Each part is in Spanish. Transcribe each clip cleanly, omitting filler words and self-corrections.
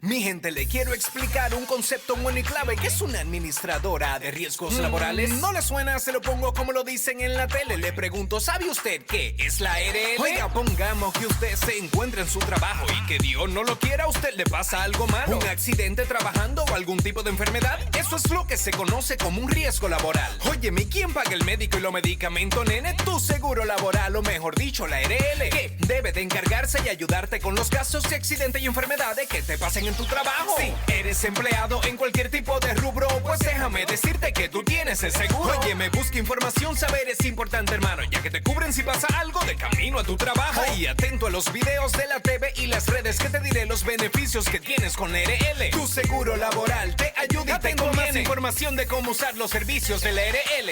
Mi gente, le quiero explicar un concepto bueno y clave, que es una administradora de riesgos laborales. ¿No le suena? Se lo pongo como lo dicen en la tele. Le pregunto, ¿sabe usted qué es la ARL? Oiga, pongamos que usted se encuentra en su trabajo y que Dios no lo quiera, a usted le pasa algo malo, un accidente trabajando o algún tipo de enfermedad. Eso es lo que se conoce como un riesgo laboral. Óyeme, ¿quién paga el médico y los medicamentos, nene? Tu seguro laboral, o mejor dicho, la ARL, que debe de encargarse y ayudarte con los gastos de accidente y enfermedades que te pasen en tu trabajo. Si eres empleado en cualquier tipo de rubro, pues déjame decirte que tú tienes el seguro. Oye, me busca información, saber es importante, hermano, ya que te cubren si pasa algo de camino a tu trabajo. Y atento a los videos de la TV y las redes, que te diré los beneficios que tienes con RL. Tu seguro laboral te ayuda y te conviene. Más información de cómo usar los servicios de la RL.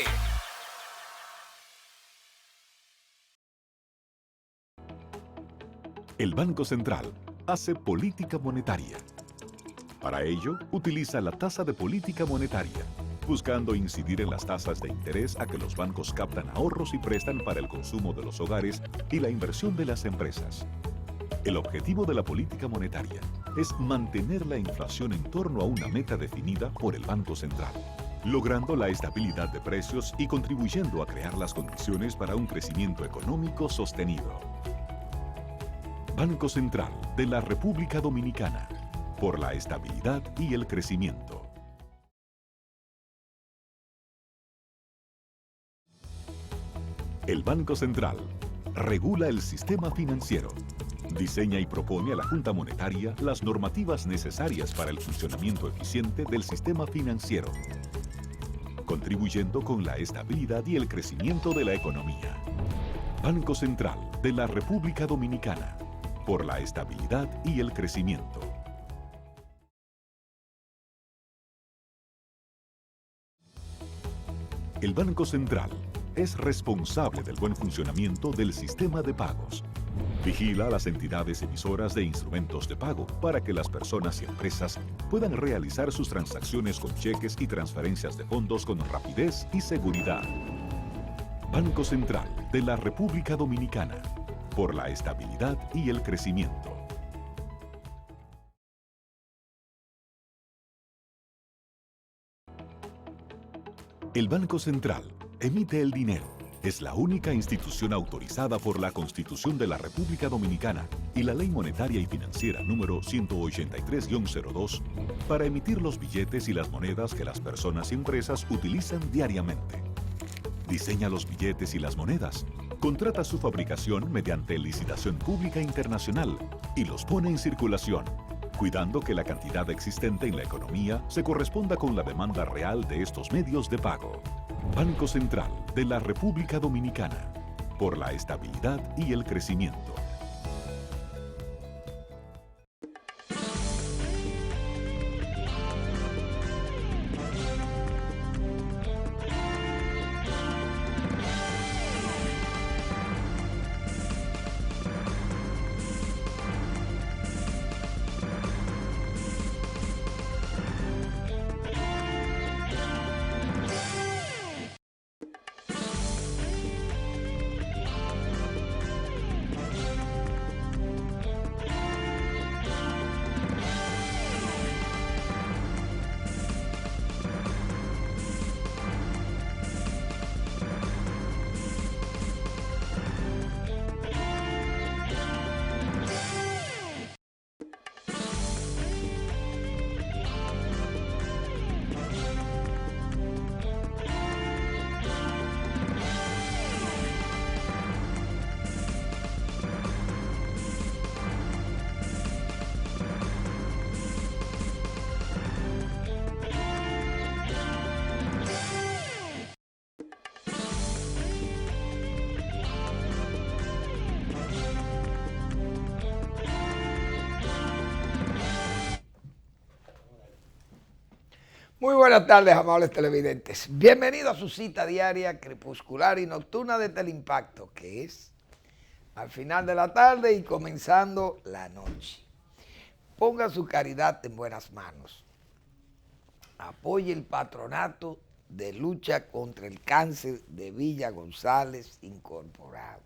El Banco Central hace política monetaria. Para ello, utiliza la tasa de política monetaria, buscando incidir en las tasas de interés a que los bancos captan ahorros y prestan para el consumo de los hogares y la inversión de las empresas. El objetivo de la política monetaria es mantener la inflación en torno a una meta definida por el Banco Central, logrando la estabilidad de precios y contribuyendo a crear las condiciones para un crecimiento económico sostenido. Banco Central de la República Dominicana, por la estabilidad y el crecimiento. El Banco Central regula el sistema financiero, diseña y propone a la Junta Monetaria las normativas necesarias para el funcionamiento eficiente del sistema financiero, contribuyendo con la estabilidad y el crecimiento de la economía. Banco Central de la República Dominicana, por la estabilidad y el crecimiento. El Banco Central es responsable del buen funcionamiento del sistema de pagos. Vigila a las entidades emisoras de instrumentos de pago para que las personas y empresas puedan realizar sus transacciones con cheques y transferencias de fondos con rapidez y seguridad. Banco Central de la República Dominicana, por la estabilidad y el crecimiento. El Banco Central emite el dinero. Es la única institución autorizada por la Constitución de la República Dominicana y la Ley Monetaria y Financiera número 183-02 para emitir los billetes y las monedas que las personas y empresas utilizan diariamente. Diseña los billetes y las monedas, contrata su fabricación mediante licitación pública internacional y los pone en circulación, cuidando que la cantidad existente en la economía se corresponda con la demanda real de estos medios de pago. Banco Central de la República Dominicana, por la estabilidad y el crecimiento. Muy buenas tardes, amables televidentes. Bienvenidos a su cita diaria, crepuscular y nocturna de Teleimpacto, que es al final de la tarde y comenzando la noche. Ponga su caridad en buenas manos. Apoye el patronato de lucha contra el cáncer de Villa González Incorporado.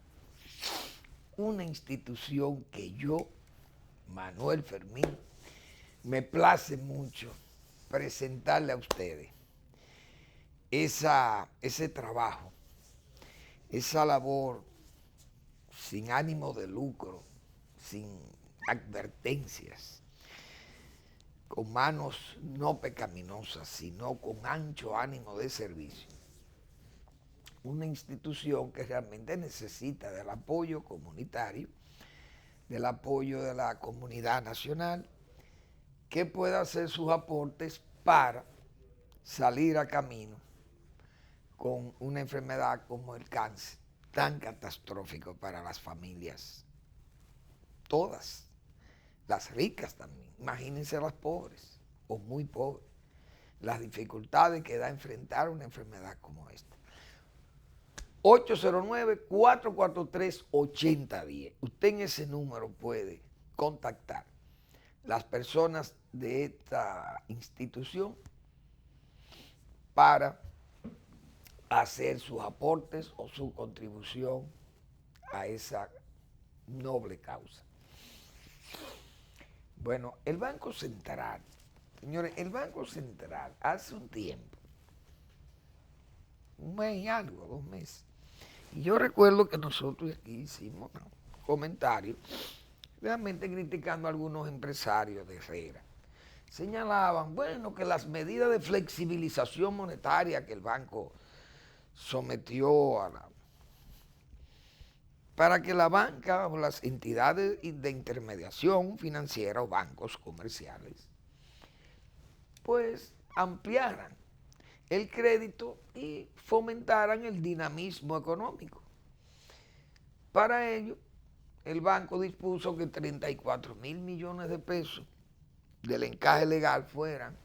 Una institución que yo, Manuel Fermín, me place mucho presentarle a ustedes ese trabajo, esa labor sin ánimo de lucro, sin advertencias, con manos no pecaminosas, sino con ancho ánimo de servicio. Una institución que realmente necesita del apoyo comunitario, del apoyo de la comunidad nacional, que pueda hacer sus aportes para salir a camino con una enfermedad como el cáncer, tan catastrófico para las familias, todas, las ricas también, imagínense las pobres o muy pobres, las dificultades que da enfrentar una enfermedad como esta. 809-443-8010, usted en ese número puede contactar las personas de esta institución para hacer sus aportes o su contribución a esa noble causa. Bueno, el Banco Central, señores, el Banco Central hace un tiempo, un mes y algo, 2 meses, y yo recuerdo que nosotros aquí hicimos comentarios realmente criticando a algunos empresarios de Herrera. Señalaban, bueno, que las medidas de flexibilización monetaria que el banco sometió para que la banca o las entidades de intermediación financiera o bancos comerciales pues ampliaran el crédito y fomentaran el dinamismo económico. Para ello, el banco dispuso que 34,000 millones de pesos del encaje legal fueran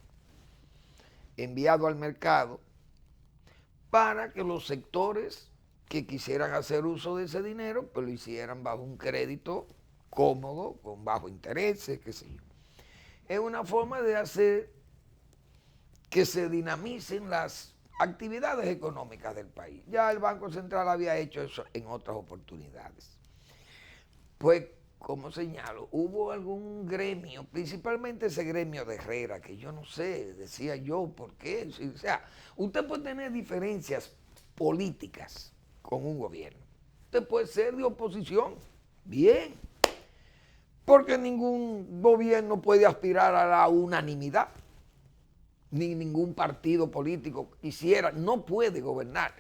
enviados al mercado para que los sectores que quisieran hacer uso de ese dinero, pues lo hicieran bajo un crédito cómodo, con bajo intereses, qué sé yo. Es una forma de hacer que se dinamicen las actividades económicas del país. Ya el Banco Central había hecho eso en otras oportunidades. Pues, como señalo, hubo algún gremio, principalmente ese gremio de Herrera, que yo no sé, decía yo, ¿por qué? O sea, usted puede tener diferencias políticas con un gobierno. Usted puede ser de oposición, bien, porque ningún gobierno puede aspirar a la unanimidad, ni ningún partido político quisiera, no puede gobernar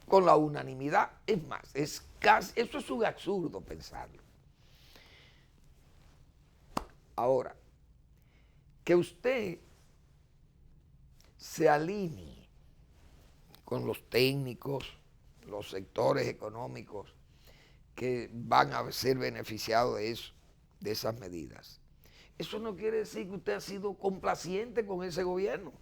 con la unanimidad. Es más, eso es un absurdo pensarlo. Ahora, que usted se alinee con los técnicos, los sectores económicos que van a ser beneficiados de eso, de esas medidas. Eso no quiere decir que usted ha sido complaciente con ese gobierno.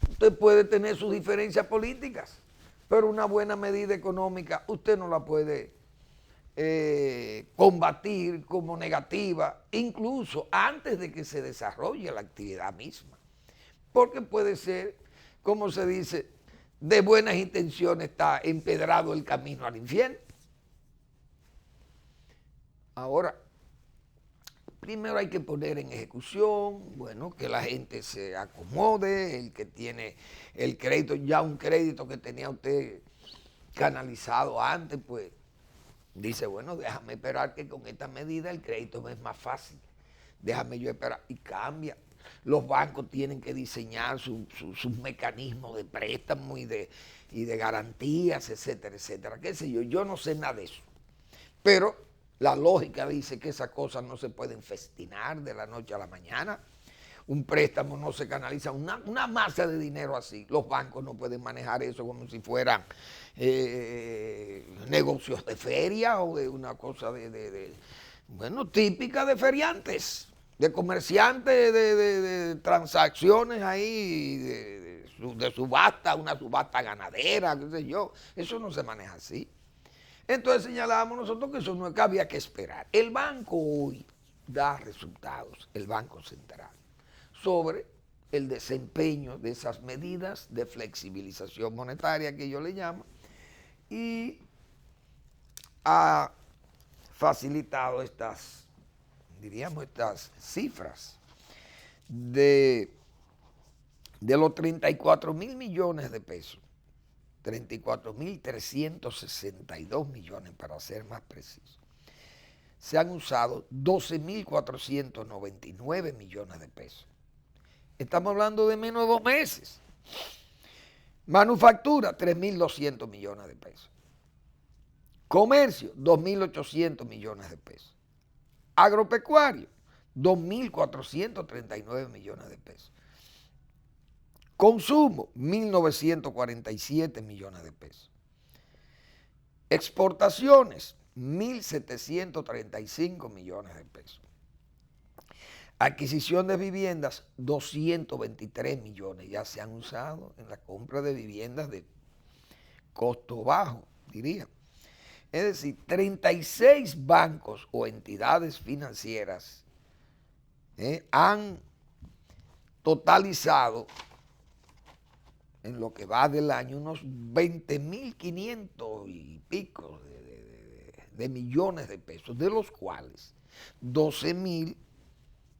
Usted puede tener sus diferencias políticas, pero una buena medida económica usted no la puede combatir como negativa, incluso antes de que se desarrolle la actividad misma. Porque puede ser, como se dice, de buenas intenciones está empedrado el camino al infierno. Ahora, primero hay que poner en ejecución, bueno, que la gente se acomode, el que tiene el crédito, ya un crédito que tenía usted canalizado antes, pues dice, bueno, déjame esperar que con esta medida el crédito me es más fácil. Déjame yo esperar y cambia. Los bancos tienen que diseñar sus mecanismos de préstamo y de garantías, etcétera, etcétera. Qué sé yo, yo no sé nada de eso. Pero la lógica dice que esas cosas no se pueden festinar de la noche a la mañana. Un préstamo no se canaliza, una masa de dinero así. Los bancos no pueden manejar eso como si fueran negocios de feria o de una cosa bueno, típica de feriantes, de comerciantes, de transacciones ahí, de subasta, una subasta ganadera, qué sé yo. Eso no se maneja así. Entonces señalábamos nosotros que eso no es que había que esperar. El banco hoy da resultados, el Banco Central, sobre el desempeño de esas medidas de flexibilización monetaria que yo le llamo, y ha facilitado estas cifras de los 34.000 millones de pesos, 34.362 millones para ser más preciso, se han usado 12.499 millones de pesos. Estamos hablando de menos de 2 meses. Manufactura, 3.200 millones de pesos. Comercio, 2.800 millones de pesos. Agropecuario, 2.439 millones de pesos. Consumo, 1.947 millones de pesos. Exportaciones, 1.735 millones de pesos. Adquisición de viviendas, 223 millones ya se han usado en la compra de viviendas de costo bajo, diría. Es decir, 36 bancos o entidades financieras han totalizado en lo que va del año unos 20.500 y pico de millones de pesos, de los cuales 12.000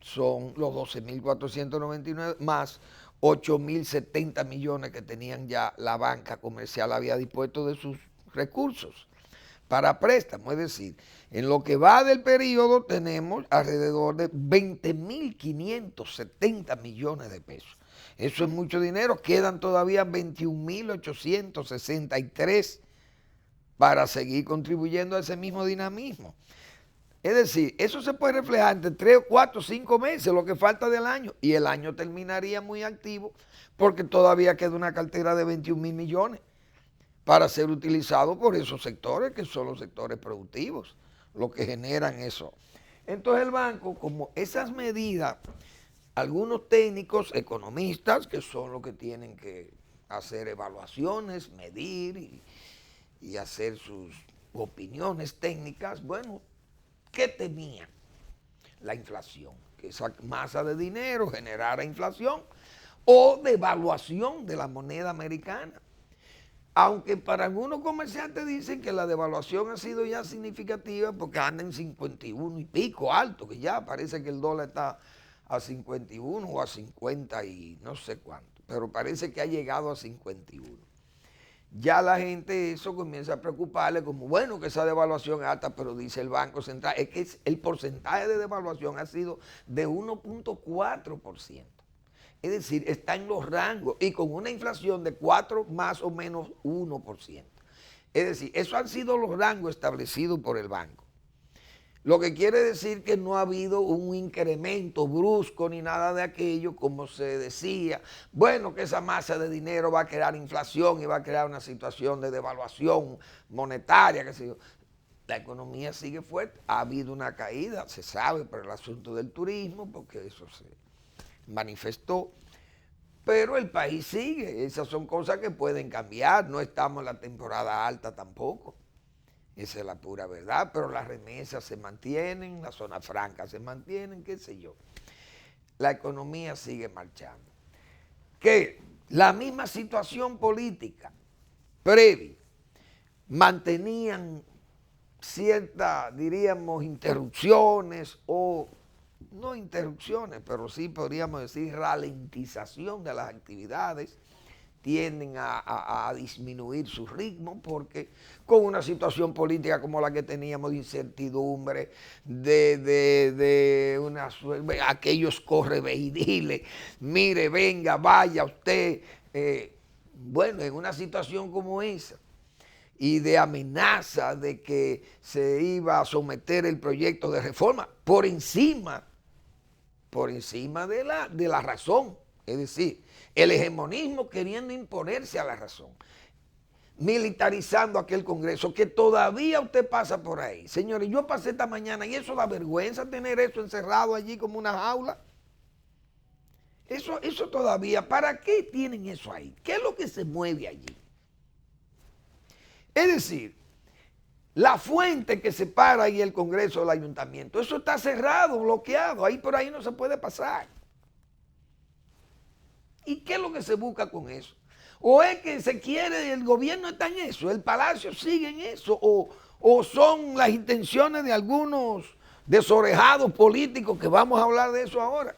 son los 12.499 más 8.070 millones que tenían ya la banca comercial había dispuesto de sus recursos para préstamo. Es decir, en lo que va del periodo tenemos alrededor de 20.570 millones de pesos. Eso es mucho dinero, quedan todavía 21.863 para seguir contribuyendo a ese mismo dinamismo. Es decir, eso se puede reflejar entre 3, 4, 5 meses, lo que falta del año, y el año terminaría muy activo porque todavía queda una cartera de 21.000 millones para ser utilizado por esos sectores que son los sectores productivos, los que generan eso. Entonces el banco, como esas medidas, algunos técnicos, economistas, que son los que tienen que hacer evaluaciones, medir y hacer sus opiniones técnicas, bueno, ¿qué temían? La inflación, que esa masa de dinero generara inflación o devaluación de la moneda americana. Aunque para algunos comerciantes dicen que la devaluación ha sido ya significativa porque anda en 51 y pico alto, que ya parece que el dólar está a 51 o a 50 y no sé cuánto, pero parece que ha llegado a 51. Ya la gente eso comienza a preocuparle como, bueno, que esa devaluación es alta, pero dice el Banco Central, es que el porcentaje de devaluación ha sido de 1.4%. Es decir, está en los rangos y con una inflación de 4 más o menos 1%. Es decir, esos han sido los rangos establecidos por el banco. Lo que quiere decir que no ha habido un incremento brusco ni nada de aquello, como se decía. Bueno, que esa masa de dinero va a crear inflación y va a crear una situación de devaluación monetaria, qué sé yo. La economía sigue fuerte. Ha habido una caída, se sabe, por el asunto del turismo, porque eso se manifestó. Pero el país sigue. Esas son cosas que pueden cambiar. No estamos en la temporada alta tampoco. Esa es la pura verdad, pero las remesas se mantienen, las zonas francas se mantienen, qué sé yo. La economía sigue marchando. Que la misma situación política previa mantenían ciertas, diríamos, interrupciones o no interrupciones, pero sí podríamos decir ralentización de las actividades, tienden a disminuir su ritmo porque con una situación política como la que teníamos de incertidumbre, de aquellos correveidiles, mire, venga, vaya usted, bueno, en una situación como esa y de amenaza de que se iba a someter el proyecto de reforma por encima de la razón, es decir, el hegemonismo queriendo imponerse a la razón, militarizando aquel Congreso, que todavía usted pasa por ahí. Señores, yo pasé esta mañana y eso da vergüenza tener eso encerrado allí como una jaula. Eso todavía, ¿para qué tienen eso ahí? ¿Qué es lo que se mueve allí? Es decir, la fuente que separa ahí el Congreso del Ayuntamiento, eso está cerrado, bloqueado, ahí por ahí no se puede pasar. ¿Y qué es lo que se busca con eso? ¿O es que se quiere, el gobierno está en eso, el palacio sigue en eso, o son las intenciones de algunos desorejados políticos, que vamos a hablar de eso ahora?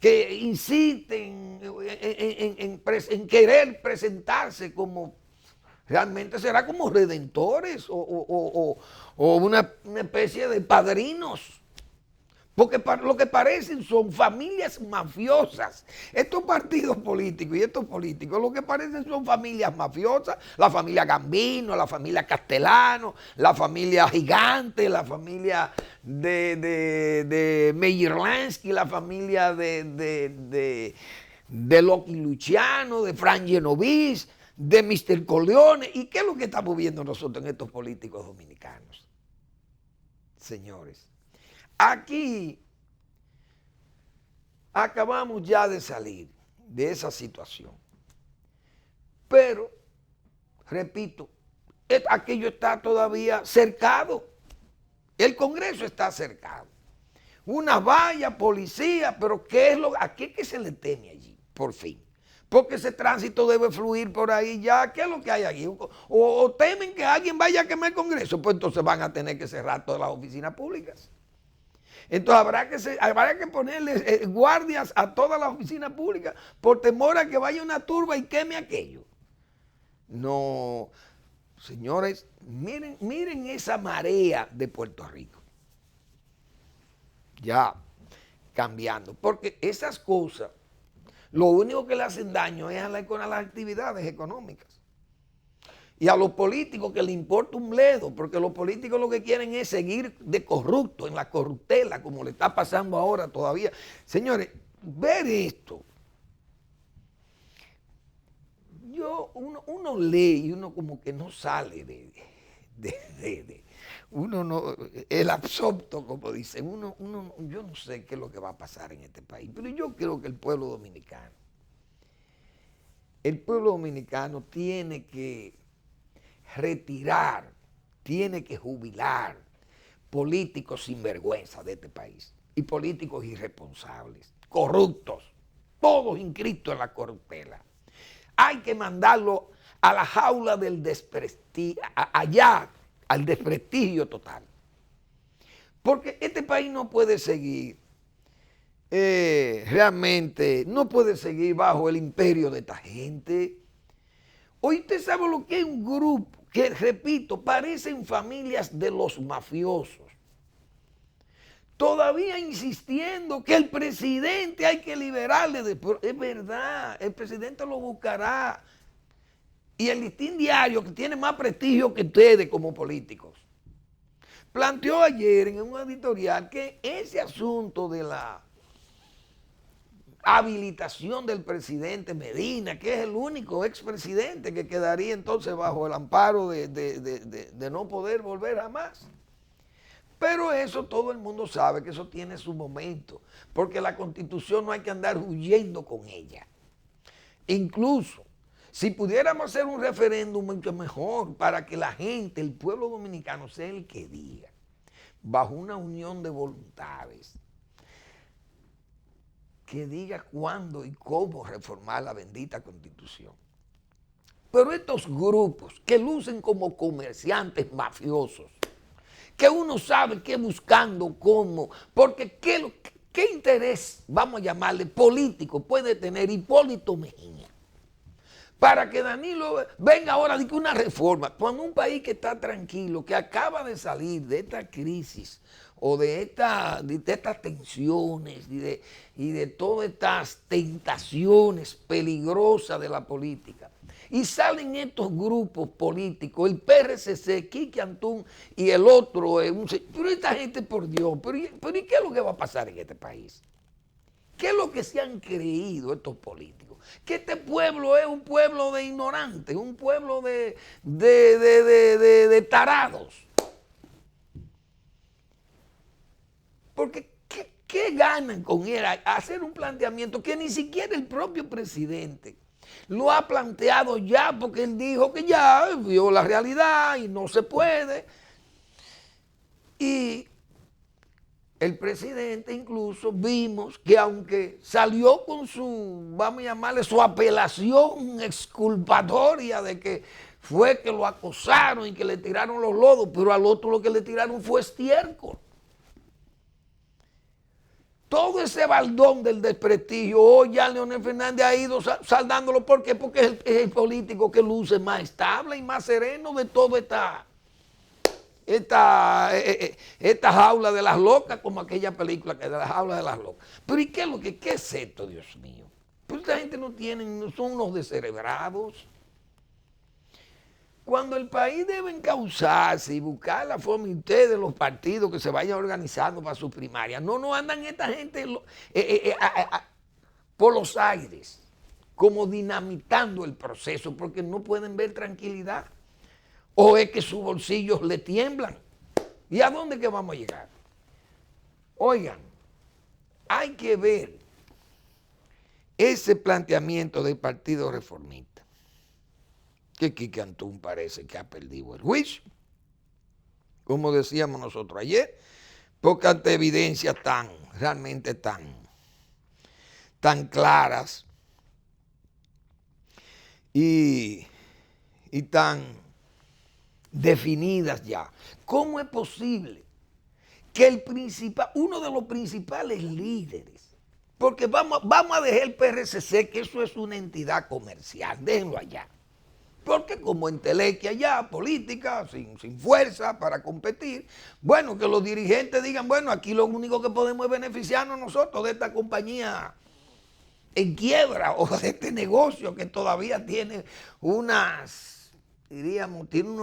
que insisten en querer presentarse como, realmente será como redentores o una especie de padrinos. Porque lo que parecen son familias mafiosas. Estos partidos políticos y estos políticos lo que parecen son familias mafiosas. La familia Gambino, la familia Castellano, la familia Gigante, la familia de Meyerlansky, la familia de Loki Luciano, de Fran Genovese, de Mr. Corleone. ¿Y qué es lo que estamos viendo nosotros en estos políticos dominicanos? Señores, aquí acabamos ya de salir de esa situación. Pero, repito, aquello está todavía cercado. El Congreso está cercado. Una valla, policía, pero ¿a qué que se le teme allí, por fin? Porque ese tránsito debe fluir por ahí ya. ¿Qué es lo que hay allí? O temen que alguien vaya a quemar el Congreso, pues entonces van a tener que cerrar todas las oficinas públicas. Entonces habrá que ponerle guardias a todas las oficinas públicas por temor a que vaya una turba y queme aquello. No, señores, miren esa marea de Puerto Rico. Ya cambiando, porque esas cosas, lo único que le hacen daño es a las actividades económicas. Y a los políticos que les importa un bledo, porque los políticos lo que quieren es seguir de corrupto, en la corruptela, como le está pasando ahora todavía. Señores, ver esto, uno lee y uno como que no sale uno no, el absorto, como dicen, yo no sé qué es lo que va a pasar en este país, pero yo creo que el pueblo dominicano tiene que retirar, tiene que jubilar políticos sinvergüenza de este país y políticos irresponsables, corruptos, todos inscritos en la corruptela. Hay que mandarlo a la jaula del desprestigio, allá, al desprestigio total. Porque este país no puede seguir, realmente, no puede seguir bajo el imperio de esta gente. Hoy usted sabe lo que es un grupo que, repito, parecen familias de los mafiosos. Todavía insistiendo que el presidente hay que liberarle. Es verdad, el presidente lo buscará. Y el Listín Diario, que tiene más prestigio que ustedes como políticos, planteó ayer en un editorial que ese asunto de la habilitación del presidente Medina, que es el único expresidente que quedaría entonces bajo el amparo de no poder volver jamás. Pero eso todo el mundo sabe que eso tiene su momento, porque la Constitución no hay que andar huyendo con ella. Incluso, si pudiéramos hacer un referéndum mucho mejor para que la gente, el pueblo dominicano, sea el que diga, bajo una unión de voluntades, que diga cuándo y cómo reformar la bendita Constitución. Pero estos grupos que lucen como comerciantes mafiosos, que uno sabe que buscando cómo, porque ¿qué interés, vamos a llamarle, político puede tener Hipólito Mejía para que Danilo venga ahora de una reforma, cuando un país que está tranquilo, que acaba de salir de esta crisis o de estas tensiones y de todas estas tentaciones peligrosas de la política, y salen estos grupos políticos, el PRCC, Quique Antún y el otro, pero esta gente, por Dios, pero ¿y qué es lo que va a pasar en este país? ¿Qué es lo que se han creído estos políticos? Que este pueblo es un pueblo de ignorantes, un pueblo de tarados. Porque ¿qué ganan con él? Hacer un planteamiento que ni siquiera el propio presidente lo ha planteado ya, porque él dijo que ya vio la realidad y no se puede. Y el presidente incluso vimos que aunque salió con su, vamos a llamarle, su apelación exculpatoria de que fue que lo acosaron y que le tiraron los lodos, pero al otro lo que le tiraron fue estiércol. todo ese baldón del desprestigio, hoy ya Leonel Fernández ha ido saldándolo. ¿Por qué? Porque es el político que luce más estable y más sereno de toda esta jaula de las locas, como aquella película que es de la jaula de las locas. Pero ¿y qué es esto, Dios mío? Pues esta gente no son unos descerebrados. Cuando el país debe encauzarse y buscar la forma, y ustedes, los partidos que se vayan organizando para sus primarias, no andan esta gente por los aires, como dinamitando el proceso, porque no pueden ver tranquilidad. ¿O es que sus bolsillos le tiemblan? ¿Y a dónde que vamos a llegar? Oigan, hay que ver ese planteamiento del Partido Reformista, que Quique Antún parece que ha perdido el juicio, como decíamos nosotros ayer, porque ante evidencias realmente tan claras y tan definidas ya. ¿Cómo es posible que uno de los principales líderes, porque vamos a dejar el PRCC, que eso es una entidad comercial, déjenlo allá, porque como entelequia ya, política, sin fuerza para competir, bueno, que los dirigentes digan, bueno, aquí lo único que podemos es beneficiarnos nosotros de esta compañía en quiebra o de este negocio que todavía tiene tiene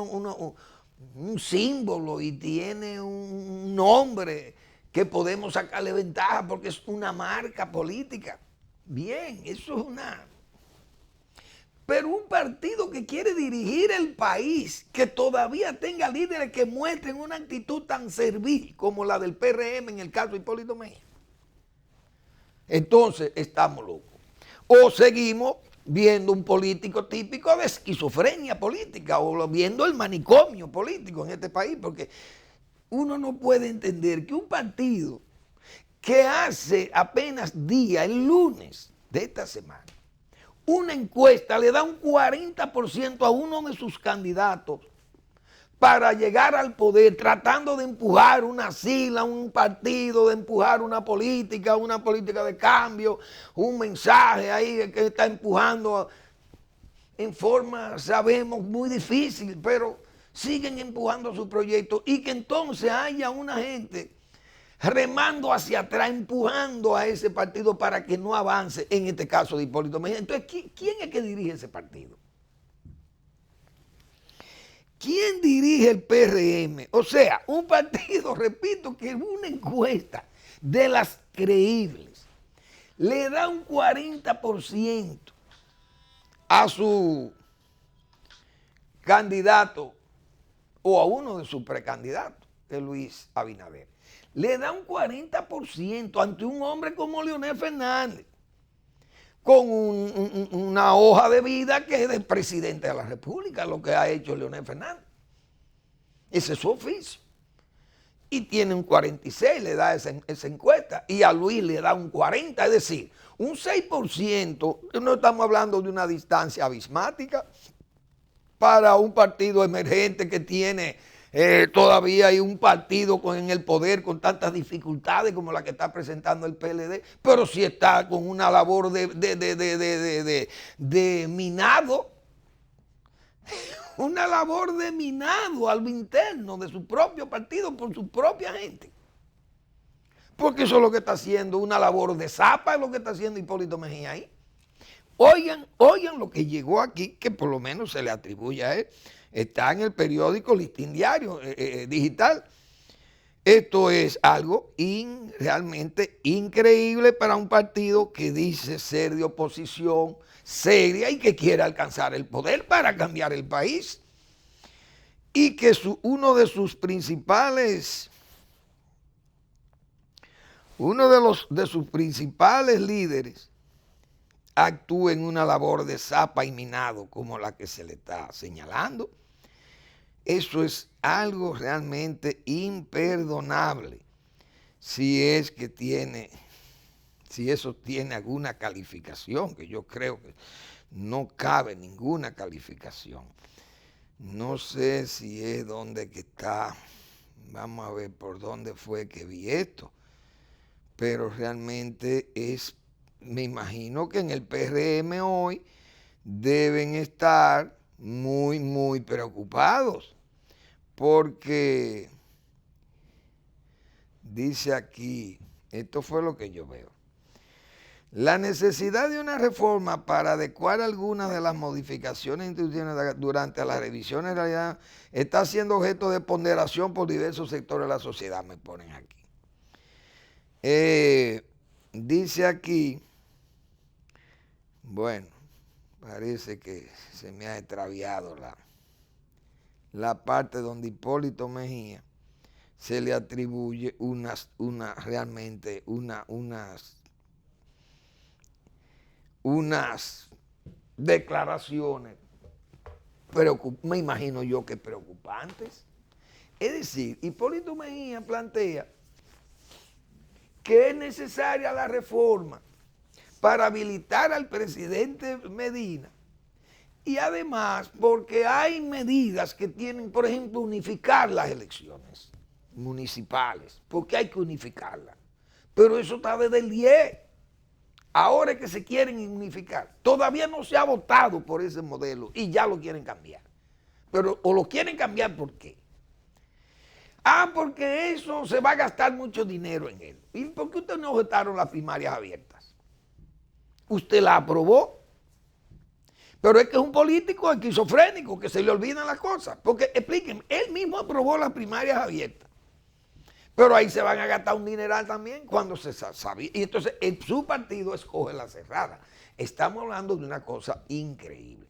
un símbolo y tiene un nombre que podemos sacarle ventaja porque es una marca política. Bien, eso es Pero un partido que quiere dirigir el país, que todavía tenga líderes que muestren una actitud tan servil como la del PRM en el caso de Hipólito Mejía, entonces estamos locos. O seguimos viendo un político típico de esquizofrenia política, o viendo el manicomio político en este país, porque uno no puede entender que un partido que hace apenas el lunes de esta semana, una encuesta le da un 40% a uno de sus candidatos para llegar al poder, tratando de empujar una sigla, un partido, de empujar una política de cambio, un mensaje ahí que está empujando en forma, sabemos, muy difícil, pero siguen empujando su proyecto, y que entonces haya una gente remando hacia atrás, empujando a ese partido para que no avance, en este caso de Hipólito Mejía. Entonces, ¿quién es que dirige ese partido? ¿Quién dirige el PRM? O sea, un partido, repito, que en una encuesta de las creíbles le da un 40% a su candidato o a uno de sus precandidatos, que es Luis Abinader. Le da un 40% ante un hombre como Leonel Fernández, con una hoja de vida que es del presidente de la República, lo que ha hecho Leonel Fernández. Ese es su oficio. Y tiene un 46, le da esa encuesta, y a Luis le da un 40, es decir, un 6%, no estamos hablando de una distancia abismática para un partido emergente que tiene todavía hay un partido en el poder con tantas dificultades como la que está presentando el PLD, pero sí está con una labor de minado, una labor de minado a lo interno de su propio partido por su propia gente. Porque eso es lo que está haciendo, una labor de zapa es lo que está haciendo Hipólito Mejía ahí. Oigan lo que llegó aquí, que por lo menos se le atribuye a él. Está en el periódico Listín Diario digital. Esto es algo realmente increíble para un partido que dice ser de oposición seria y que quiere alcanzar el poder para cambiar el país. Y que uno de sus principales líderes actúe en una labor de zapa y minado como la que se le está señalando. Eso es algo realmente imperdonable si eso tiene alguna calificación, que yo creo que no cabe ninguna calificación. No sé si es donde que está, vamos a ver por dónde fue que vi esto, pero realmente me imagino que en el PRM hoy deben estar muy, muy preocupados, porque dice aquí, esto fue lo que yo veo: la necesidad de una reforma para adecuar algunas de las modificaciones institucionales durante las revisiones en realidad está siendo objeto de ponderación por diversos sectores de la sociedad, me ponen aquí. Dice aquí, bueno, parece que se me ha extraviado la parte donde Hipólito Mejía se le atribuye realmente unas declaraciones, me imagino yo que preocupantes. Es decir, Hipólito Mejía plantea que es necesaria la reforma para habilitar al presidente Medina, y además porque hay medidas que tienen, por ejemplo, unificar las elecciones municipales, porque hay que unificarlas, pero eso está desde el 10. Ahora es que se quieren unificar. Todavía no se ha votado por ese modelo y ya lo quieren cambiar. Pero, ¿o lo quieren cambiar por qué? Porque eso se va a gastar mucho dinero en él. ¿Y por qué ustedes no objetaron las primarias abiertas? Usted la aprobó. Pero es que es un político esquizofrénico que se le olvidan las cosas. Porque, explíquenme, él mismo aprobó las primarias abiertas. Pero ahí se van a gastar un dineral también cuando se sabía. Y entonces su partido escoge la cerrada. Estamos hablando de una cosa increíble.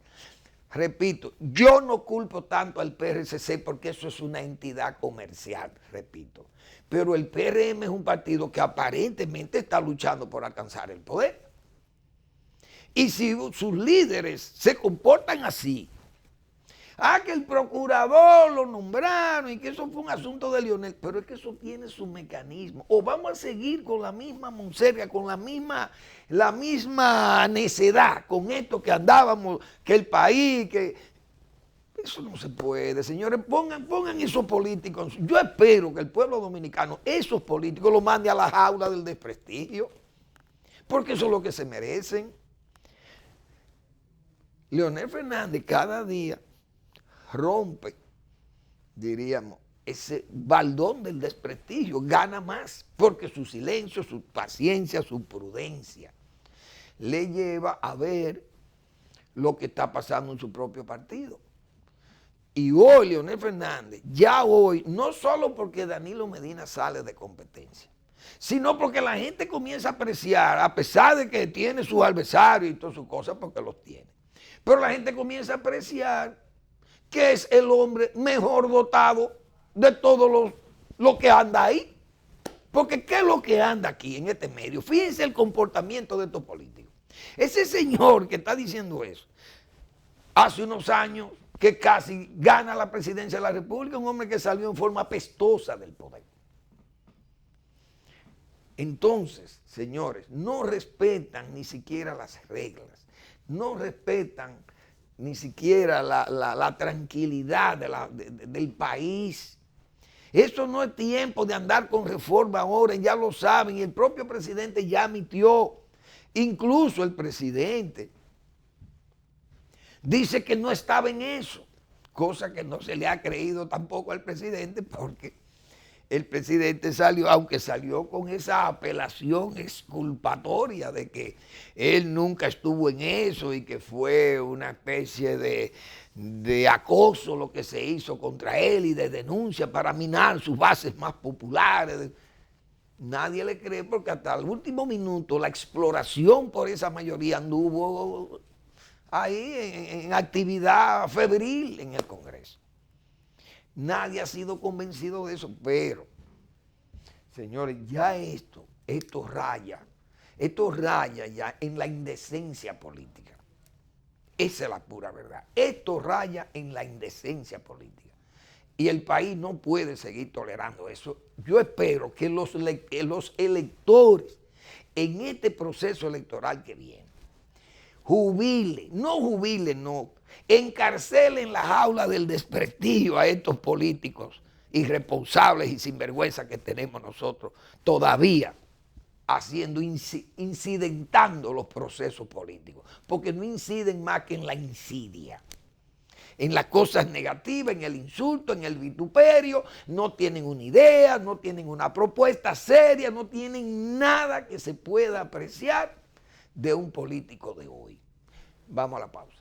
Repito, yo no culpo tanto al PRCC porque eso es una entidad comercial, repito. Pero el PRM es un partido que aparentemente está luchando por alcanzar el poder. Y si sus líderes se comportan así, que el procurador lo nombraron y que eso fue un asunto de Leonel, pero es que eso tiene su mecanismo. O vamos a seguir con la misma monserga, con la misma necedad, con esto que andábamos, que el país, que eso no se puede, señores. Pongan esos políticos. Yo espero que el pueblo dominicano, esos políticos, los mande a la jaula del desprestigio, porque eso es lo que se merecen. Leonel Fernández cada día rompe, diríamos, ese baldón del desprestigio, gana más, porque su silencio, su paciencia, su prudencia le lleva a ver lo que está pasando en su propio partido. Y hoy Leonel Fernández, ya hoy, no solo porque Danilo Medina sale de competencia, sino porque la gente comienza a apreciar, a pesar de que tiene sus adversarios y todas sus cosas, porque los tiene, pero la gente comienza a apreciar que es el hombre mejor dotado de todos los que anda ahí. Porque ¿qué es lo que anda aquí en este medio? Fíjense el comportamiento de estos políticos. Ese señor que está diciendo eso, hace unos años que casi gana la presidencia de la República, un hombre que salió en forma pestosa del poder. Entonces, señores, no respetan ni siquiera las reglas, no respetan ni siquiera la tranquilidad del país. Eso no es tiempo de andar con reforma ahora, ya lo saben, y el propio presidente ya admitió, incluso el presidente dice que no estaba en eso, cosa que no se le ha creído tampoco al presidente, porque el presidente salió, aunque salió con esa apelación exculpatoria de que él nunca estuvo en eso y que fue una especie de acoso lo que se hizo contra él y de denuncia para minar sus bases más populares. Nadie le cree porque hasta el último minuto la exploración por esa mayoría anduvo ahí en actividad febril en el Congreso. Nadie ha sido convencido de eso, pero, señores, ya esto raya ya en la indecencia política. Esa es la pura verdad. Esto raya en la indecencia política. Y el país no puede seguir tolerando eso. Yo espero que los electores en este proceso electoral que viene encarcelen la jaula del desprestigio a estos políticos irresponsables y sinvergüenza que tenemos nosotros todavía haciendo, incidentando los procesos políticos, porque no inciden más que en la insidia, en las cosas negativas, en el insulto, en el vituperio. No tienen una idea, no tienen una propuesta seria, no tienen nada que se pueda apreciar de un político de hoy. Vamos a la pausa.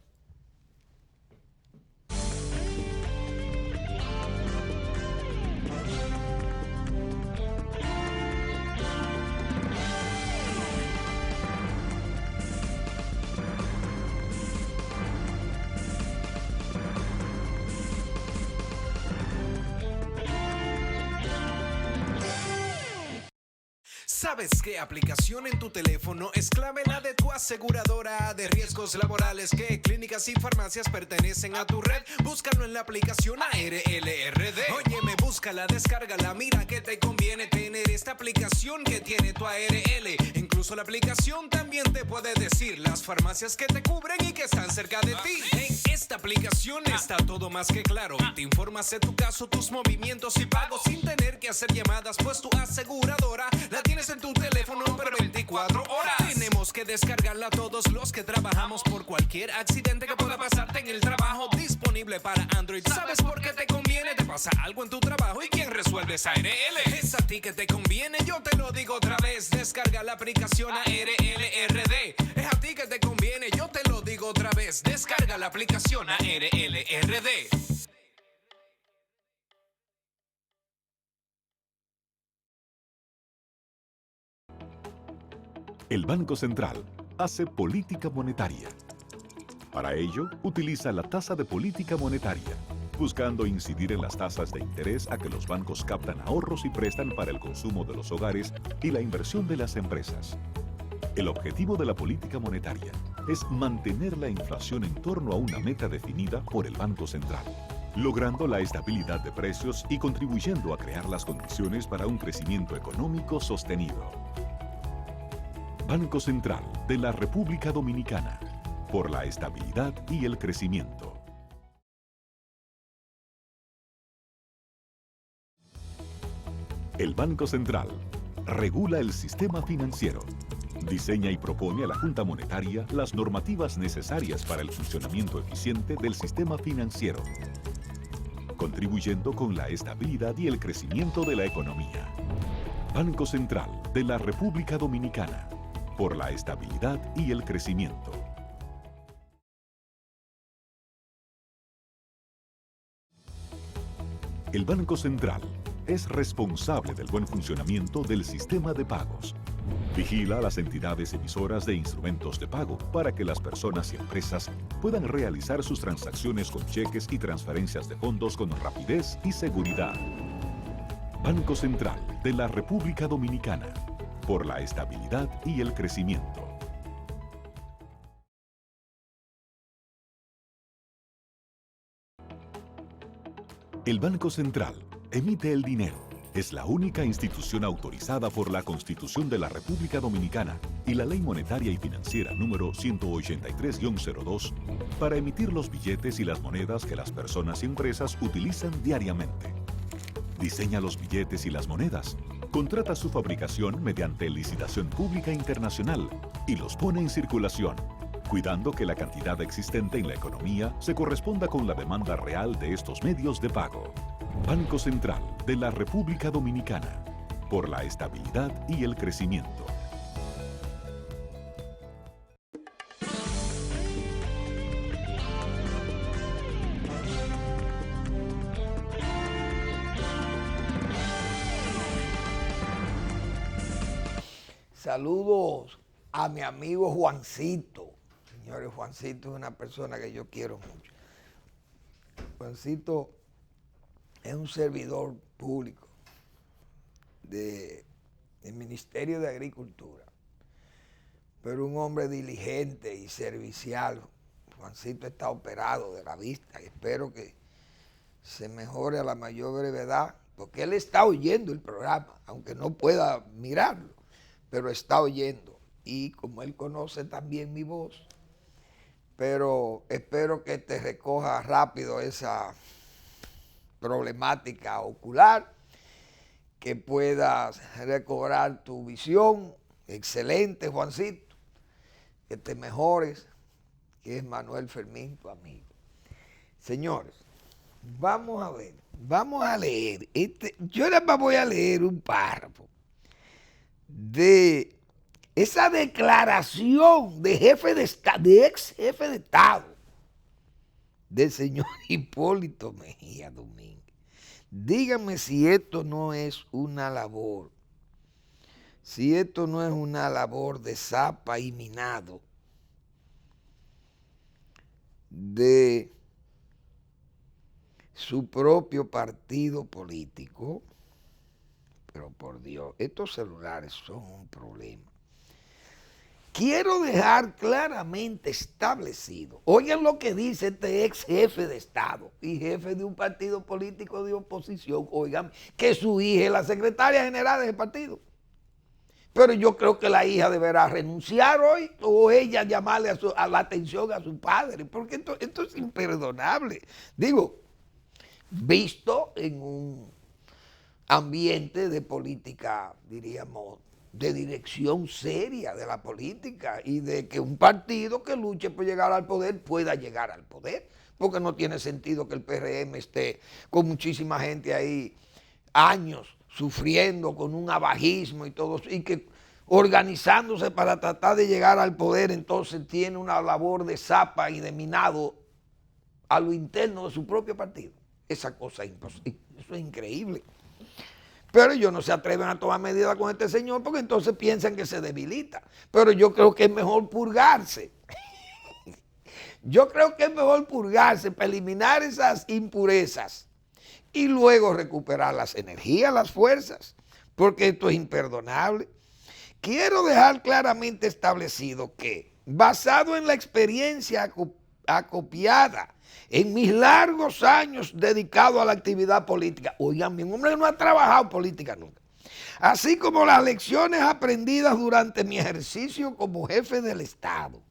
¿Sabes qué aplicación en tu teléfono es clave? La de tu aseguradora de riesgos laborales. ¿Qué clínicas y farmacias pertenecen a tu red? Búscalo en la aplicación ARLRD. Óyeme, búscala, descárgala, mira que te conviene tener esta aplicación que tiene tu ARL. Incluso la aplicación también te puede decir las farmacias que te cubren y que están cerca de ti. En esta aplicación está todo más que claro. Te informas de tu caso, tus movimientos y pagos sin tener que hacer llamadas, pues tu aseguradora la tienes en tu teléfono por 24 horas. Tenemos que descargarla todos los que trabajamos por cualquier accidente que pueda pasarte en el trabajo. Disponible para Android. ¿Sabes por qué te conviene? Te pasa algo en tu trabajo y ¿quién resuelve? Es ARL. Es a ti que te conviene, yo te lo digo otra vez. Descarga la aplicación ARLRD. Es a ti que te conviene, yo te lo digo otra vez. Descarga la aplicación ARLRD. El Banco Central hace política monetaria. Para ello, utiliza la tasa de política monetaria, buscando incidir en las tasas de interés a que los bancos captan ahorros y prestan para el consumo de los hogares y la inversión de las empresas. El objetivo de la política monetaria es mantener la inflación en torno a una meta definida por el Banco Central, logrando la estabilidad de precios y contribuyendo a crear las condiciones para un crecimiento económico sostenido. Banco Central de la República Dominicana, por la estabilidad y el crecimiento. El Banco Central regula el sistema financiero, diseña y propone a la Junta Monetaria las normativas necesarias para el funcionamiento eficiente del sistema financiero, contribuyendo con la estabilidad y el crecimiento de la economía. Banco Central de la República Dominicana, por la estabilidad y el crecimiento. El Banco Central es responsable del buen funcionamiento del sistema de pagos. Vigila a las entidades emisoras de instrumentos de pago para que las personas y empresas puedan realizar sus transacciones con cheques y transferencias de fondos con rapidez y seguridad. Banco Central de la República Dominicana, por la estabilidad y el crecimiento. El Banco Central emite el dinero. Es la única institución autorizada por la Constitución de la República Dominicana y la Ley Monetaria y Financiera número 183-02 para emitir los billetes y las monedas que las personas y empresas utilizan diariamente. Diseña los billetes y las monedas, contrata su fabricación mediante licitación pública internacional y los pone en circulación, cuidando que la cantidad existente en la economía se corresponda con la demanda real de estos medios de pago. Banco Central de la República Dominicana, por la estabilidad y el crecimiento. Saludos a mi amigo Juancito. Señores, Juancito es una persona que yo quiero mucho. Juancito es un servidor público del Ministerio de Agricultura, pero un hombre diligente y servicial. Juancito está operado de la vista y espero que se mejore a la mayor brevedad, porque él está oyendo el programa, aunque no pueda mirarlo, pero está oyendo. Y como él conoce también mi voz, pero espero que te recoja rápido esa problemática ocular, que puedas recobrar tu visión Excelente, Juancito. Que te mejores, que es Manuel Fermín, tu amigo. Señores, vamos a ver, vamos a leer. Yo nada más voy a leer un párrafo de esa declaración de jefe de Estado, de ex jefe de Estado, del señor Hipólito Mejía Domínguez. Dígame si esto no es una labor, si esto no es una labor de zapa y minado de su propio partido político. Pero por Dios, estos celulares son un problema. Quiero dejar claramente establecido, oigan lo que dice este ex jefe de Estado y jefe de un partido político de oposición, oigan, que su hija es la secretaria general del partido. Pero yo creo que la hija deberá renunciar hoy o ella llamarle a la atención a su padre, porque esto es imperdonable. Digo, visto en un ambiente de política, diríamos, de dirección seria de la política y de que un partido que luche por llegar al poder pueda llegar al poder, porque no tiene sentido que el PRM esté con muchísima gente ahí años sufriendo con un abajismo y todo, y que organizándose para tratar de llegar al poder, entonces tiene una labor de zapa y de minado a lo interno de su propio partido. Esa cosa es imposible, eso es increíble. Pero ellos no se atreven a tomar medidas con este señor porque entonces piensan que se debilita. Pero yo creo que es mejor purgarse. Yo creo que es mejor purgarse para eliminar esas impurezas y luego recuperar las energías, las fuerzas, porque esto es imperdonable. Quiero dejar claramente establecido que, basado en la experiencia acopiada en mis largos años dedicados a la actividad política, oigan, mi hombre no ha trabajado política nunca, así como las lecciones aprendidas durante mi ejercicio como jefe del Estado,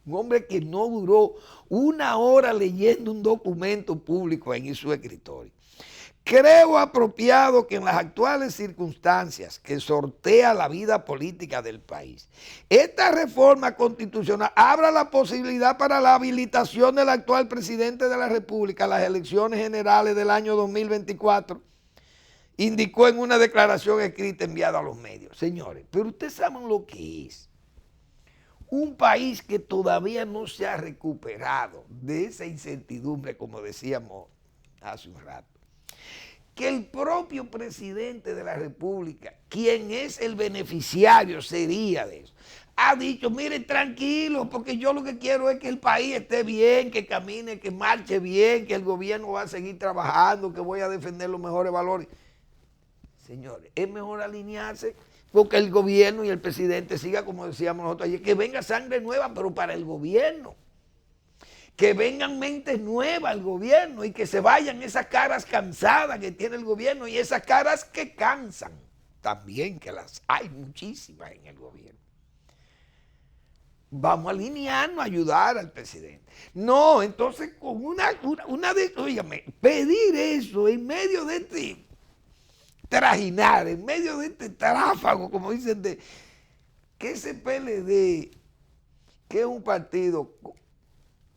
un hombre que no duró una hora leyendo un documento público en su escritorio. Creo apropiado que en las actuales circunstancias que sortea la vida política del país, esta reforma constitucional abra la posibilidad para la habilitación del actual presidente de la República a las elecciones generales del año 2024, indicó en una declaración escrita enviada a los medios. Señores, pero ustedes saben lo que es un país que todavía no se ha recuperado de esa incertidumbre, como decíamos hace un rato. Que el propio presidente de la República, quien es el beneficiario sería de eso, ha dicho, miren, tranquilo, porque yo lo que quiero es que el país esté bien, que camine, que marche bien, que el gobierno va a seguir trabajando, que voy a defender los mejores valores. Señores, es mejor alinearse porque el gobierno y el presidente siga, como decíamos nosotros ayer, que venga sangre nueva, pero para el gobierno. Que vengan mentes nuevas al gobierno y que se vayan esas caras cansadas que tiene el gobierno y esas caras que cansan también, que las hay muchísimas en el gobierno. Vamos a alinearnos, a ayudar al presidente. No, entonces con óigame, pedir eso en medio de este trajinar, en medio de este tráfago, como dicen, de que ese PLD, que es un partido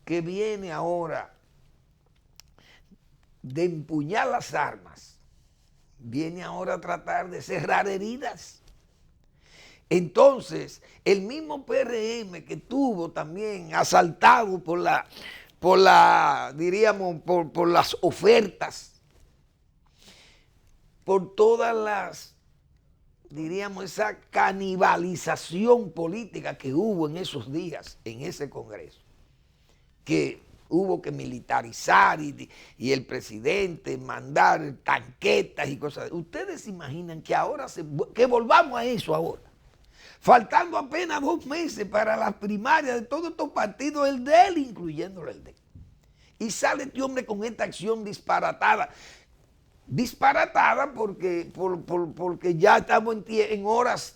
que viene ahora de empuñar las armas, viene ahora a tratar de cerrar heridas. Entonces, el mismo PRM que tuvo también asaltado por las ofertas, por todas las, esa canibalización política que hubo en esos días, en ese Congreso, que hubo que militarizar y el presidente mandar tanquetas y cosas. Ustedes se imaginan que ahora que volvamos a eso ahora, faltando apenas 2 meses para las primarias de todos estos partidos, el de él, incluyéndolo el de él. Y sale este hombre con esta acción disparatada. Disparatada porque ya estamos en horas,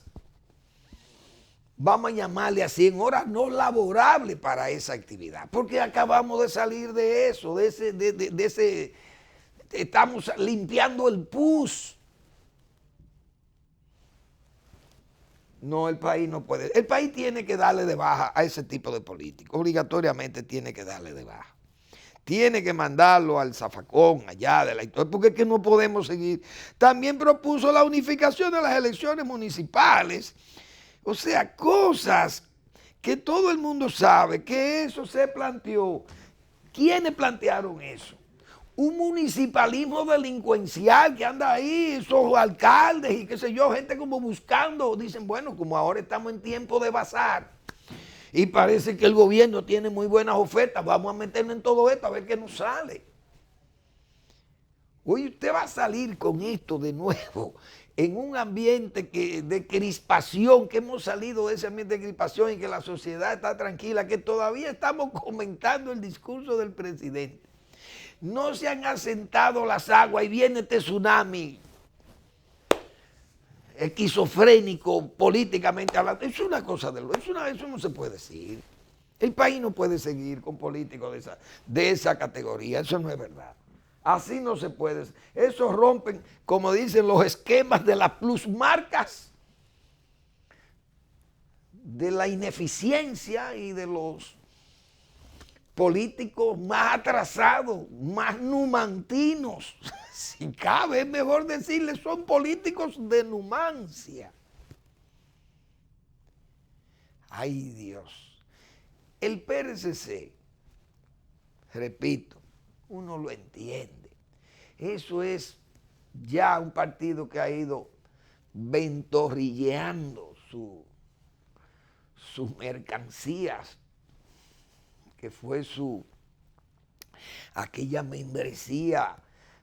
vamos a llamarle así, en horas no laborables para esa actividad, porque acabamos de salir de eso, estamos limpiando el pus No, el país no puede. El país tiene que darle de baja a ese tipo de políticos. Obligatoriamente tiene que darle de baja. Tiene que mandarlo al zafacón allá de la historia, porque es que no podemos seguir. También propuso la unificación de las elecciones municipales. O sea, cosas que todo el mundo sabe que eso se planteó. ¿Quiénes plantearon eso? Un municipalismo delincuencial que anda ahí, esos alcaldes y qué sé yo, gente como buscando, dicen, bueno, como ahora estamos en tiempo de bazar y parece que el gobierno tiene muy buenas ofertas, vamos a meternos en todo esto a ver qué nos sale. Oye, usted va a salir con esto de nuevo en un ambiente de crispación, que hemos salido de ese ambiente de crispación y que la sociedad está tranquila, que todavía estamos comentando el discurso del presidente. No se han asentado las aguas y viene este tsunami esquizofrénico políticamente hablando. Es una cosa eso no se puede decir. El país no puede seguir con políticos de esa categoría, eso no es verdad. Así no se puede. Eso rompen, como dicen, los esquemas de las plusmarcas, de la ineficiencia y de los políticos más atrasados, más numantinos. Si cabe, es mejor decirles, son políticos de numancia. Ay, Dios. El PRCC, repito, uno lo entiende. Eso es ya un partido que ha ido ventorrilleando sus mercancías, que fue aquella membresía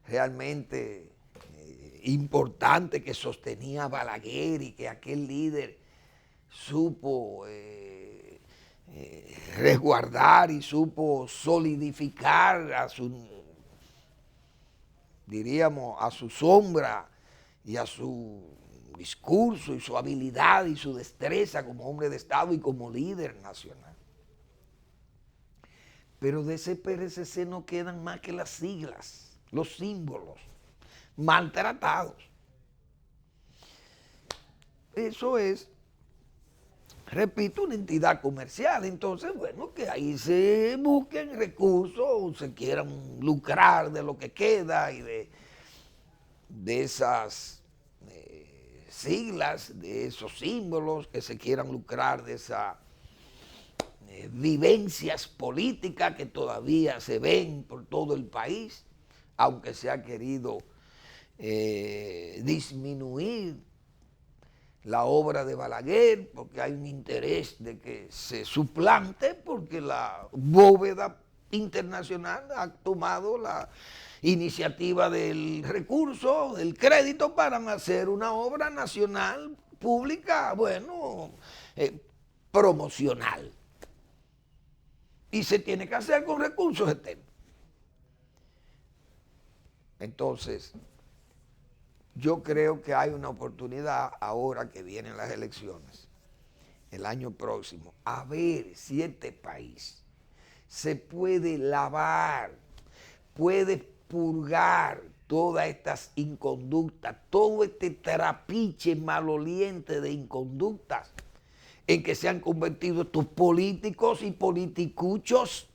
realmente importante que sostenía a Balaguer y que aquel líder supo resguardar y supo solidificar a su sombra y a su discurso y su habilidad y su destreza como hombre de Estado y como líder nacional. Pero de ese PRCC no quedan más que las siglas, los símbolos, maltratados. Eso es, repito, una entidad comercial. Entonces, bueno, que ahí se busquen recursos o se quieran lucrar de lo que queda y de esas siglas, de esos símbolos, que se quieran lucrar de esas vivencias políticas que todavía se ven por todo el país, aunque se ha querido disminuir la obra de Balaguer, porque hay un interés de que se suplante, porque la bóveda internacional ha tomado la iniciativa del recurso, del crédito, para hacer una obra nacional, pública, bueno, promocional. Y se tiene que hacer con recursos externos. Entonces, yo creo que hay una oportunidad ahora que vienen las elecciones, el año próximo, a ver si este país se puede lavar, puede purgar todas estas inconductas, todo este trapiche maloliente de inconductas en que se han convertido estos políticos y politicuchos,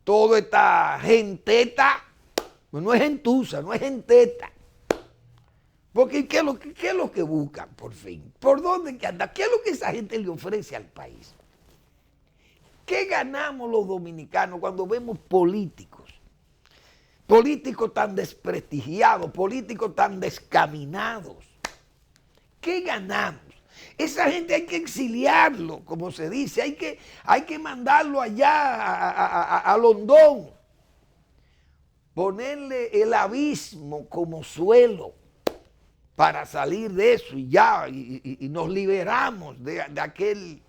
toda esta genteta, no es gentuza, no es genteta. Porque ¿qué es lo que buscan por fin? ¿Por dónde que anda? ¿Qué es lo que esa gente le ofrece al país? ¿Qué ganamos los dominicanos cuando vemos políticos tan desprestigiados, políticos tan descaminados? ¿Qué ganamos? Esa gente hay que exiliarlo, como se dice, hay que mandarlo allá a Londón, ponerle el abismo como suelo para salir de eso y ya, y nos liberamos de aquel,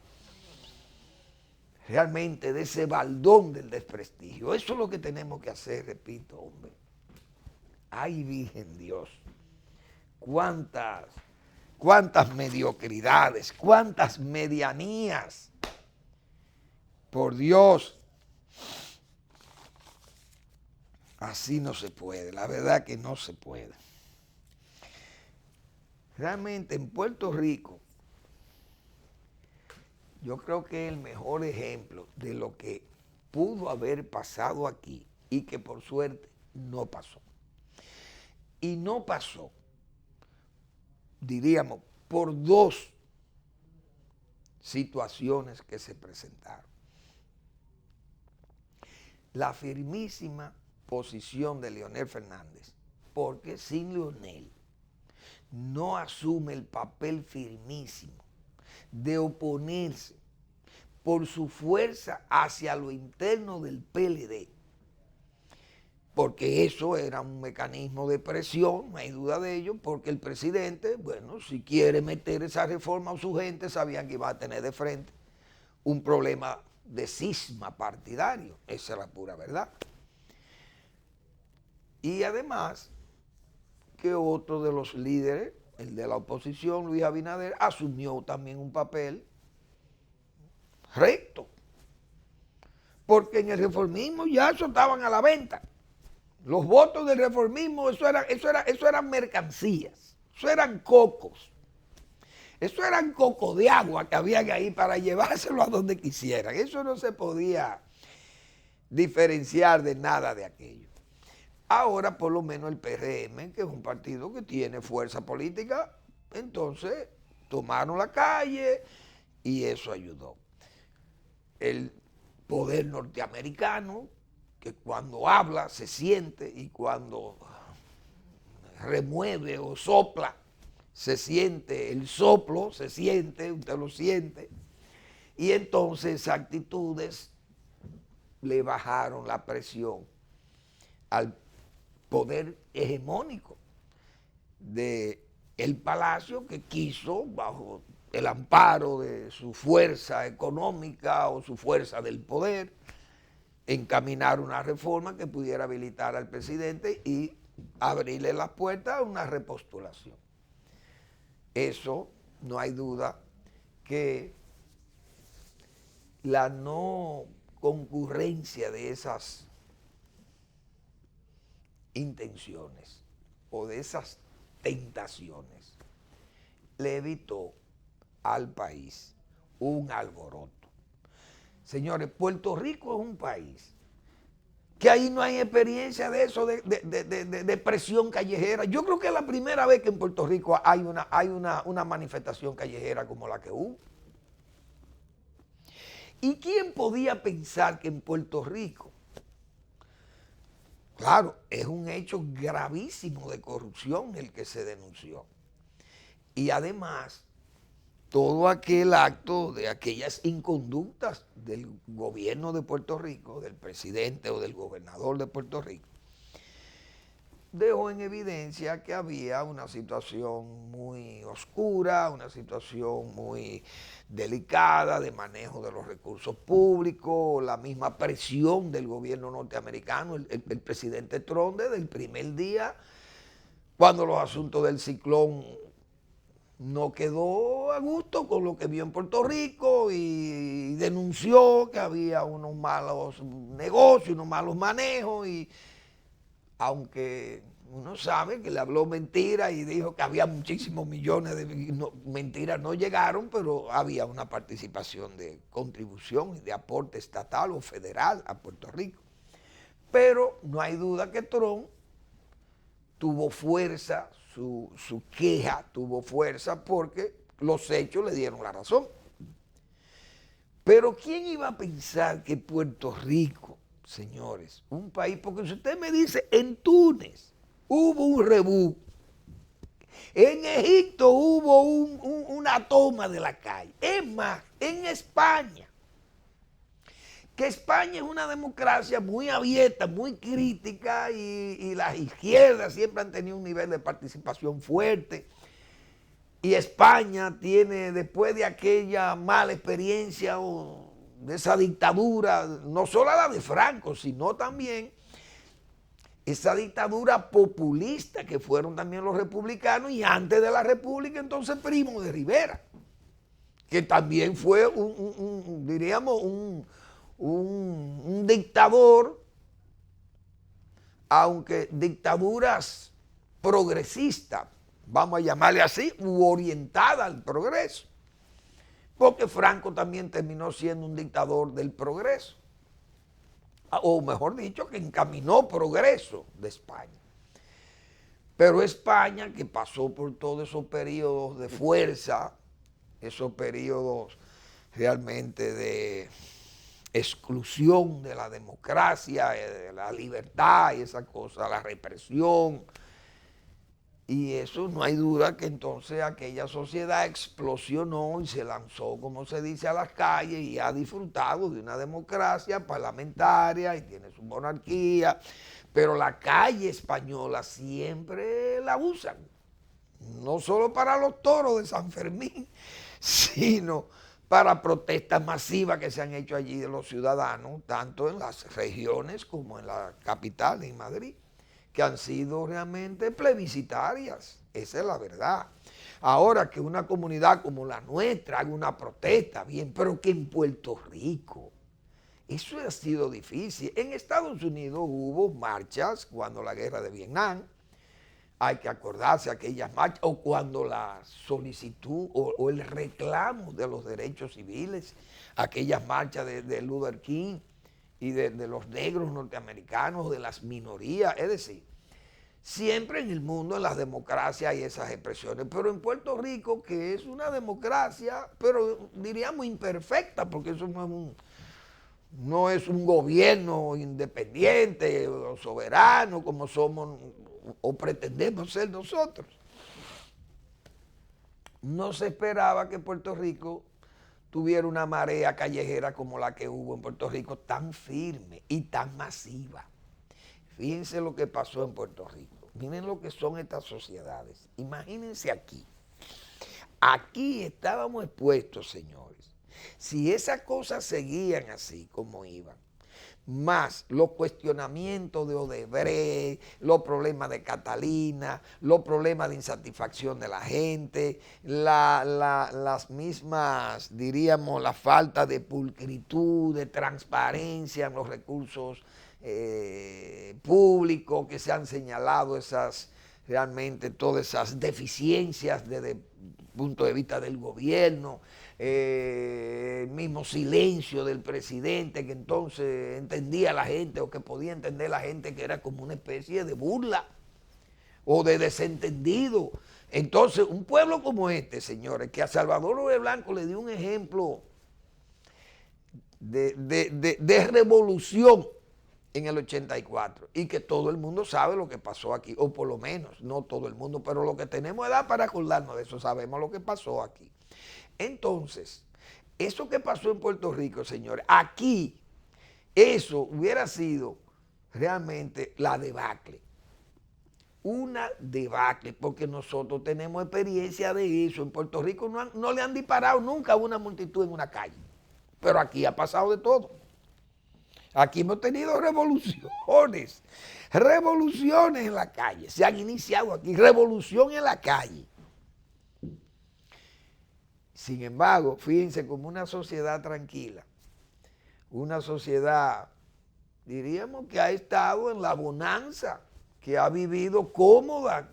realmente de ese baldón del desprestigio. Eso es lo que tenemos que hacer, repito, hombre. Ay, Virgen Dios, cuántas mediocridades, cuántas medianías. Por Dios, así no se puede, la verdad que no se puede. Realmente en Puerto Rico yo creo que el mejor ejemplo de lo que pudo haber pasado aquí y que por suerte no pasó. Y no pasó, diríamos, por dos situaciones que se presentaron. La firmísima posición de Leonel Fernández, porque sin Leonel no asume el papel firmísimo de oponerse por su fuerza hacia lo interno del PLD, porque eso era un mecanismo de presión, no hay duda de ello, porque el presidente, bueno, si quiere meter esa reforma a su gente, sabían que iba a tener de frente un problema de cisma partidario, esa es la pura verdad. Y además, que otro de los líderes, el de la oposición, Luis Abinader, asumió también un papel recto, porque en el reformismo ya eso estaban a la venta. Los votos del reformismo, eso eran mercancías, eso eran cocos, eso eran cocos de agua que habían ahí para llevárselo a donde quisieran. Eso no se podía diferenciar de nada de aquello. Ahora, por lo menos el PRM, que es un partido que tiene fuerza política, entonces tomaron la calle y eso ayudó. El poder norteamericano, que cuando habla se siente y cuando remueve o sopla se siente, el soplo se siente, usted lo siente, y entonces esas actitudes le bajaron la presión al poder hegemónico del Palacio, que quiso, bajo el amparo de su fuerza económica o su fuerza del poder, encaminar una reforma que pudiera habilitar al presidente y abrirle las puertas a una repostulación. Eso, no hay duda que la no concurrencia de esas intenciones o de esas tentaciones le evitó al país un alboroto. Señores, Puerto Rico es un país que ahí no hay experiencia de eso, de presión callejera. Yo creo que es la primera vez que en Puerto Rico hay una manifestación callejera como la que hubo. ¿Y quién podía pensar que en Puerto Rico, claro, es un hecho gravísimo de corrupción el que se denunció, y además todo aquel acto de aquellas inconductas del gobierno de Puerto Rico, del presidente o del gobernador de Puerto Rico, dejó en evidencia que había una situación muy oscura, una situación muy delicada de manejo de los recursos públicos, la misma presión del gobierno norteamericano, el presidente Trump desde el primer día, cuando los asuntos del ciclón no quedó a gusto con lo que vio en Puerto Rico y denunció que había unos malos negocios, unos malos manejos, y aunque uno sabe que le habló mentira y dijo que había muchísimos millones de mentiras, no llegaron, pero había una participación de contribución y de aporte estatal o federal a Puerto Rico. Pero no hay duda que Trump tuvo fuerza, su queja tuvo fuerza porque los hechos le dieron la razón. Pero ¿quién iba a pensar que Puerto Rico, señores, un país, porque si usted me dice, en Túnez hubo un rebú, en Egipto hubo una toma de la calle, es más, en España, que España es una democracia muy abierta, muy crítica, y las izquierdas siempre han tenido un nivel de participación fuerte, y España tiene, después de aquella mala experiencia o de esa dictadura, no solo la de Franco, sino también esa dictadura populista que fueron también los republicanos, y antes de la república entonces Primo de Rivera, que también fue diríamos un dictador, aunque dictaduras progresistas, vamos a llamarle así, u orientada al progreso. porque Franco también terminó siendo un dictador del progreso, o mejor dicho, que encaminó progreso de España. Pero España, que pasó por todos esos periodos de fuerza, esos periodos realmente de exclusión de la democracia, de la libertad y esa cosa, la represión, y eso no hay duda que entonces aquella sociedad explosionó y se lanzó, como se dice, a las calles y ha disfrutado de una democracia parlamentaria y tiene su monarquía, pero la calle española siempre la usan, no solo para los toros de San Fermín, sino para protestas masivas que se han hecho allí de los ciudadanos, tanto en las regiones como en la capital, en Madrid, que han sido realmente plebiscitarias, esa es la verdad. Ahora que una comunidad como la nuestra haga una protesta, bien, pero que en Puerto Rico, eso ha sido difícil. En Estados Unidos hubo marchas cuando la guerra de Vietnam, hay que acordarse aquellas marchas, o cuando la solicitud o el reclamo de los derechos civiles, aquellas marchas de Luther King y de los negros norteamericanos, de las minorías, es decir, siempre en el mundo, en las democracias hay esas expresiones, pero en Puerto Rico, que es una democracia, pero diríamos imperfecta, porque eso no es un gobierno independiente o soberano como somos o pretendemos ser nosotros. No se esperaba que Puerto Rico tuviera una marea callejera como la que hubo en Puerto Rico, tan firme y tan masiva. Fíjense lo que pasó en Puerto Rico. Miren lo que son estas sociedades. Imagínense aquí. Aquí estábamos expuestos, señores. Si esas cosas seguían así como iban, más los cuestionamientos de Odebrecht, los problemas de Catalina, los problemas de insatisfacción de la gente, las mismas, diríamos, la falta de pulcritud, de transparencia en los recursos públicos que se han señalado, realmente todas esas deficiencias desde el punto de vista del gobierno, el mismo silencio del presidente, que entonces entendía la gente, o que podía entender la gente, que era como una especie de burla o de desentendido. Entonces, un pueblo como este, señores, que a Salvador Rubén Blanco le dio un ejemplo de revolución en el 84, y que todo el mundo sabe lo que pasó aquí, o por lo menos, no todo el mundo, pero lo que tenemos edad para acordarnos de eso, sabemos lo que pasó aquí. Entonces, eso que pasó en Puerto Rico, señores, aquí, eso hubiera sido realmente la debacle. Una debacle, porque nosotros tenemos experiencia de eso. En Puerto Rico no le han disparado nunca a una multitud en una calle, pero aquí ha pasado de todo. Aquí hemos tenido revoluciones en la calle, se han iniciado aquí, revolución en la calle. Sin embargo, fíjense, como una sociedad tranquila, una sociedad, diríamos, que ha estado en la bonanza, que ha vivido cómoda,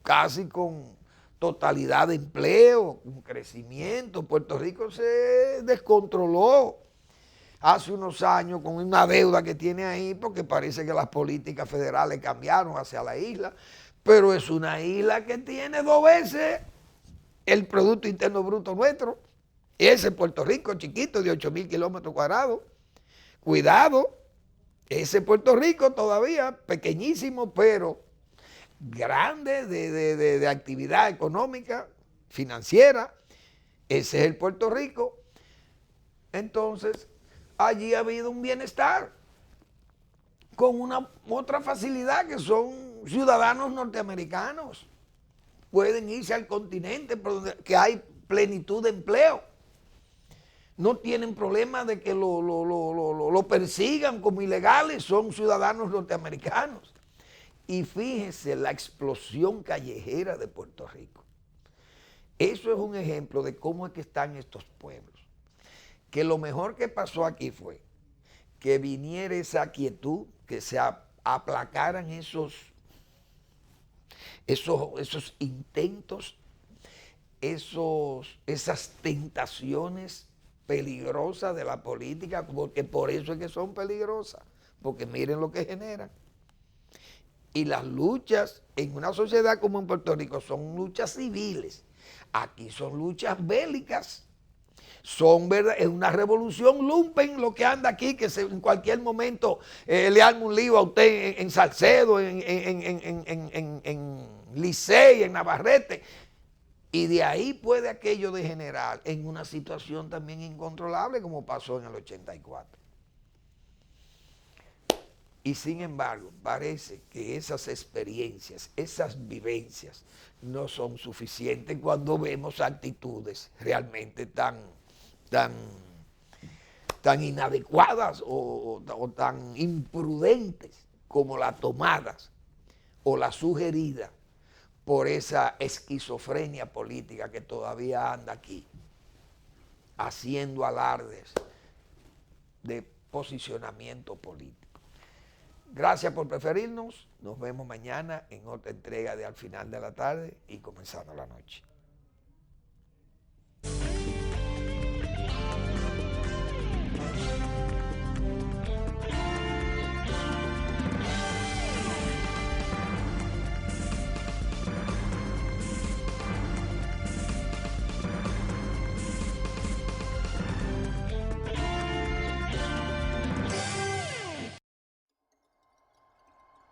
casi con totalidad de empleo, con crecimiento. Puerto Rico se descontroló hace unos años con una deuda que tiene ahí, porque parece que las políticas federales cambiaron hacia la isla, pero es una isla que tiene 2 veces el Producto Interno Bruto nuestro. Ese Puerto Rico chiquito de 8,000 kilómetros cuadrados. Cuidado, ese Puerto Rico todavía pequeñísimo, pero grande de actividad económica, financiera. Ese es el Puerto Rico. Entonces, allí ha habido un bienestar con una otra facilidad, que son ciudadanos norteamericanos. Pueden irse al continente que hay plenitud de empleo. No tienen problema de que lo persigan como ilegales, son ciudadanos norteamericanos. Y fíjense la explosión callejera de Puerto Rico. Eso es un ejemplo de cómo es que están estos pueblos. Que lo mejor que pasó aquí fue que viniera esa quietud, que se aplacaran esos intentos esas tentaciones peligrosas de la política, porque por eso es que son peligrosas, porque miren lo que generan. Y las luchas en una sociedad como en Puerto Rico son luchas civiles. Aquí son luchas bélicas. Es una revolución lumpen lo que anda aquí, que en cualquier momento le arma un lío a usted en Salcedo, en Licey, en Navarrete. Y de ahí puede aquello degenerar en una situación también incontrolable como pasó en el 84. Y sin embargo, parece que esas experiencias, esas vivencias no son suficientes cuando vemos actitudes realmente tan inadecuadas o tan imprudentes como las tomadas o las sugeridas por esa esquizofrenia política que todavía anda aquí, haciendo alardes de posicionamiento político. Gracias por preferirnos. Nos vemos mañana en otra entrega de Al Final de la Tarde y comenzando la noche.